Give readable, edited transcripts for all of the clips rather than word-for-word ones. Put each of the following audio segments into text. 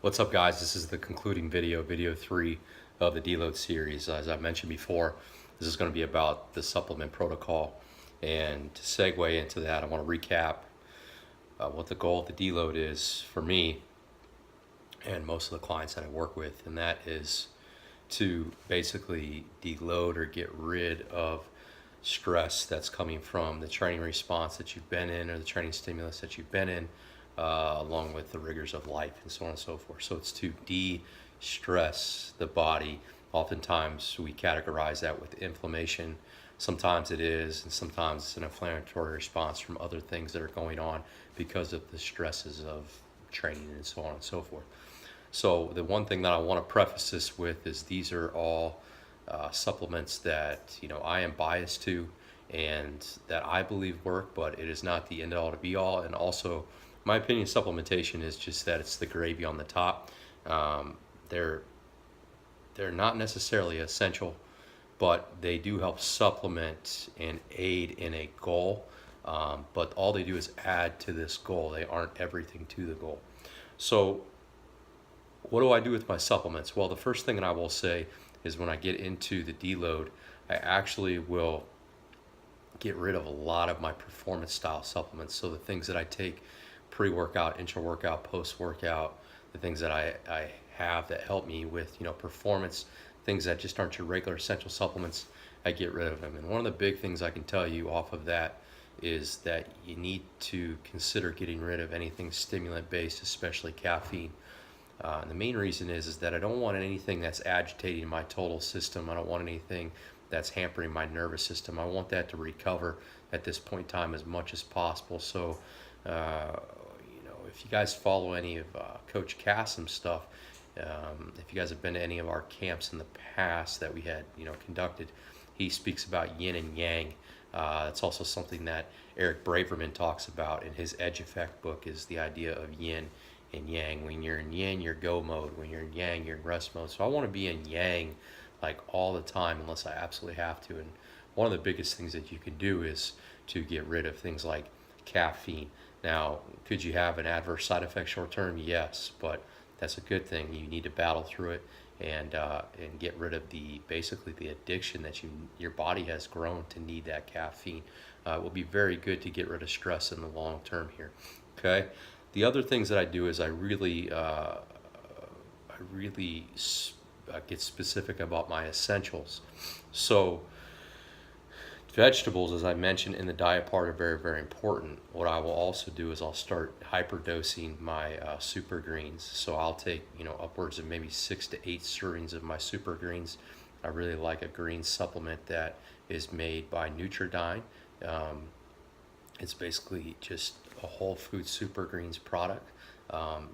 What's up, guys? This is the concluding video, video 3 of the Deload series. As I mentioned before, this is going to be about the supplement protocol. And to segue into that, I want to recap what the goal of the Deload is for me and most of the clients that I work with, and that is to basically deload or get rid of stress that's coming from the training response that you've been in or the training stimulus that you've been in, along with the rigors of life and so on and so forth. So it's to de-stress the body. Oftentimes we categorize that with inflammation. Sometimes it is, and sometimes it's an inflammatory response from other things that are going on because of the stresses of training and so on and so forth. So the one thing that I want to preface this with is these are all supplements that I am biased to and that I believe work, but it is not the end all to be all. And also, my opinion, supplementation is just that it's the gravy on the top. They're not necessarily essential, but they do help supplement and aid in a goal. But all they do is add to this goal. They aren't everything to the goal. So what do I do with my supplements? Well, the first thing that I will say is when I get into the deload, I actually will get rid of a lot of my performance style supplements. So the things that I take pre-workout, intra-workout, post-workout, the things that I have that help me with performance, things that just aren't your regular essential supplements, I get rid of them. And one of the big things I can tell you off of that is that you need to consider getting rid of anything stimulant based, especially caffeine. And the main reason is that I don't want anything that's agitating my total system. I don't want anything that's hampering my nervous system. I want that to recover at this point in time as much as possible. So, if you guys follow any of Coach Kassem's stuff, if you guys have been to any of our camps in the past that we had, conducted, he speaks about yin and yang. It's also something that Eric Braverman talks about in his Edge Effect book, is the idea of yin and yang. When you're in yin, you're go mode. When you're in yang, you're in rest mode. So I want to be in yang like all the time unless I absolutely have to. And one of the biggest things that you can do is to get rid of things like caffeine. Now, could you have an adverse side effect short term? Yes, but that's a good thing. You need to battle through it and get rid of basically the addiction that your body has grown to need that caffeine. It will be very good to get rid of stress in the long term here. Okay. The other things that I do is I really get specific about my essentials. So vegetables, as I mentioned in the diet part, are very, very important. What I will also do is I'll start hyperdosing my super greens. So I'll take upwards of maybe 6 to 8 servings of my super greens. I really like a green supplement that is made by Nutridyne. It's basically just a whole food super greens product,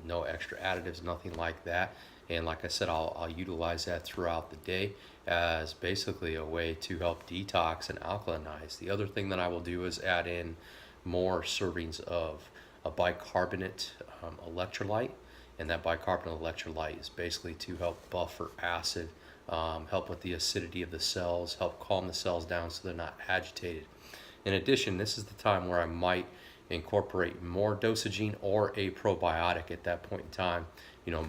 no extra additives, nothing like that. And like I said, I'll utilize that throughout the day as basically a way to help detox and alkalinize. The other thing that I will do is add in more servings of a bicarbonate electrolyte, and that bicarbonate electrolyte is basically to help buffer acid, help with the acidity of the cells, help calm the cells down so they're not agitated. In addition, this is the time where I might incorporate more dosaging or a probiotic at that point in time,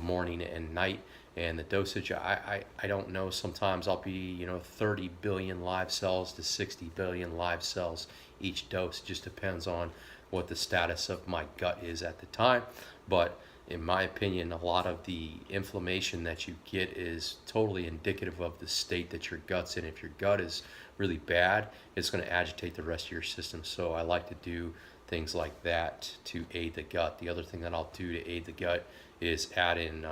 morning and night. And the dosage, I don't know, sometimes I'll be 30 billion live cells to 60 billion live cells each dose. It just depends on what the status of my gut is at the time. But in my opinion, a lot of the inflammation that you get is totally indicative of the state that your gut's in. If your gut is really bad, it's going to agitate the rest of your system. So I like to do things like that to aid the gut. The other thing that I'll do to aid the gut is add in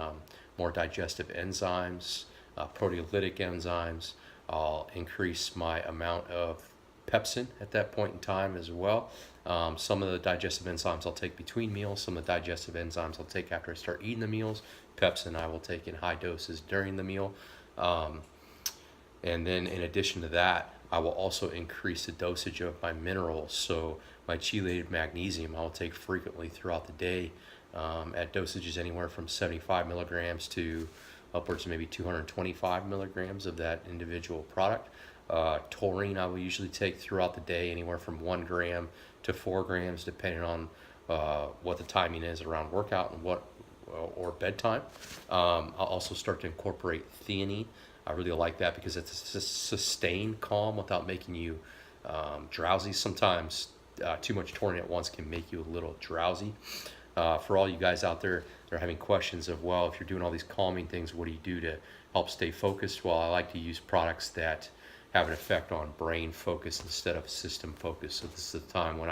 more digestive enzymes, proteolytic enzymes. I'll increase my amount of pepsin at that point in time as well. Some of the digestive enzymes I'll take between meals. Some of the digestive enzymes I'll take after I start eating the meals. Pepsin I will take in high doses during the meal. And then in addition to that, I will also increase the dosage of my minerals. So my chelated magnesium I will take frequently throughout the day at dosages anywhere from 75 milligrams to upwards of maybe 225 milligrams of that individual product. Taurine I will usually take throughout the day anywhere from 1 gram to 4 grams depending on what the timing is around workout and what or bedtime. I'll also start to incorporate theanine. I really like that because it's a sustained calm without making you drowsy. Sometimes too much taurine at once can make you a little drowsy. For all you guys out there that are having questions of, well, if you're doing all these calming things, what do you do to help stay focused? Well, I like to use products that have an effect on brain focus instead of system focus. So this is the time when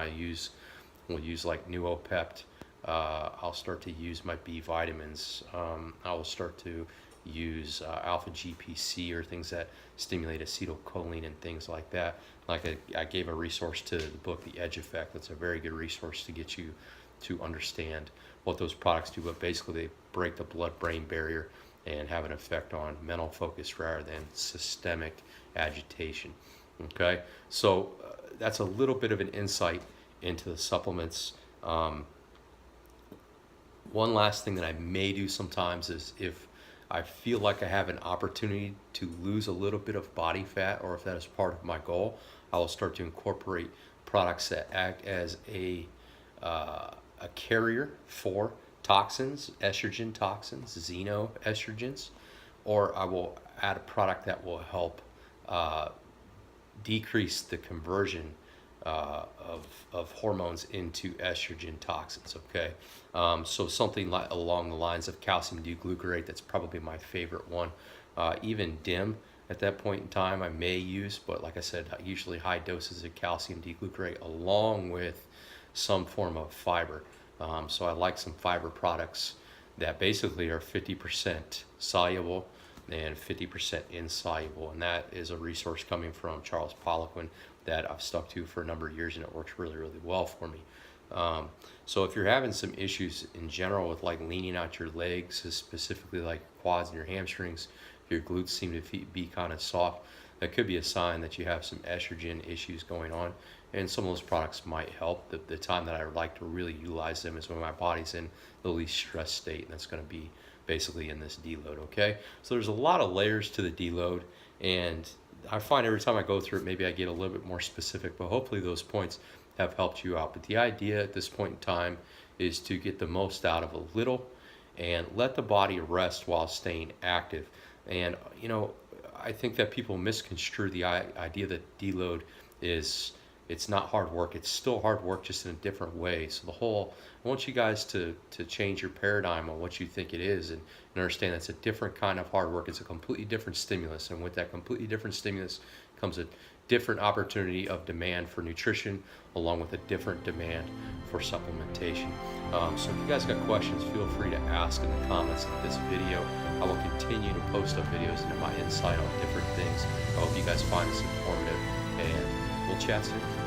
we'll use like Nuopept. I'll start to use my B vitamins. I will start to use alpha GPC or things that stimulate acetylcholine and things like that. Like I gave a resource to the book, The Edge Effect. That's a very good resource to get you to understand what those products do, but basically they break the blood-brain barrier and have an effect on mental focus rather than systemic agitation. Okay, so that's a little bit of an insight into the supplements. One last thing that I may do sometimes is if I feel like I have an opportunity to lose a little bit of body fat, or if that is part of my goal, I will start to incorporate products that act as a carrier for toxins, estrogen toxins, xenoestrogens, or I will add a product that will help decrease the conversion of hormones into estrogen toxins. Okay, so something like along the lines of calcium D-glucarate. That's probably my favorite one. Even DIM at that point in time I may use, but like I said, usually high doses of calcium D-glucarate along with some form of fiber. So I like some fiber products that basically are 50% soluble and 50% insoluble, and that is a resource coming from Charles Poliquin that I've stuck to for a number of years, and it works really, really well for me. So if you're having some issues in general with like leaning out your legs, specifically like quads and your hamstrings, if your glutes seem to be kind of soft, that could be a sign that you have some estrogen issues going on, and some of those products might help. The time that I would like to really utilize them is when my body's in the least stress state, and that's going to be basically in this deload. Okay, so there's a lot of layers to the deload, and I find every time I go through it, maybe I get a little bit more specific, but hopefully those points have helped you out. But the idea at this point in time is to get the most out of a little and let the body rest while staying active. And you know, I think that people misconstrue the idea that deload is, it's not hard work. It's still hard work, just in a different way. So I want you guys to change your paradigm on what you think it is, and understand that's a different kind of hard work. It's a completely different stimulus, and with that completely different stimulus comes a different opportunity of demand for nutrition, along with a different demand for supplementation. So if you guys got questions, feel free to ask in the comments of this video. I will continue to post up videos into my insight on different things. I hope you guys find this informative, and we'll chat soon.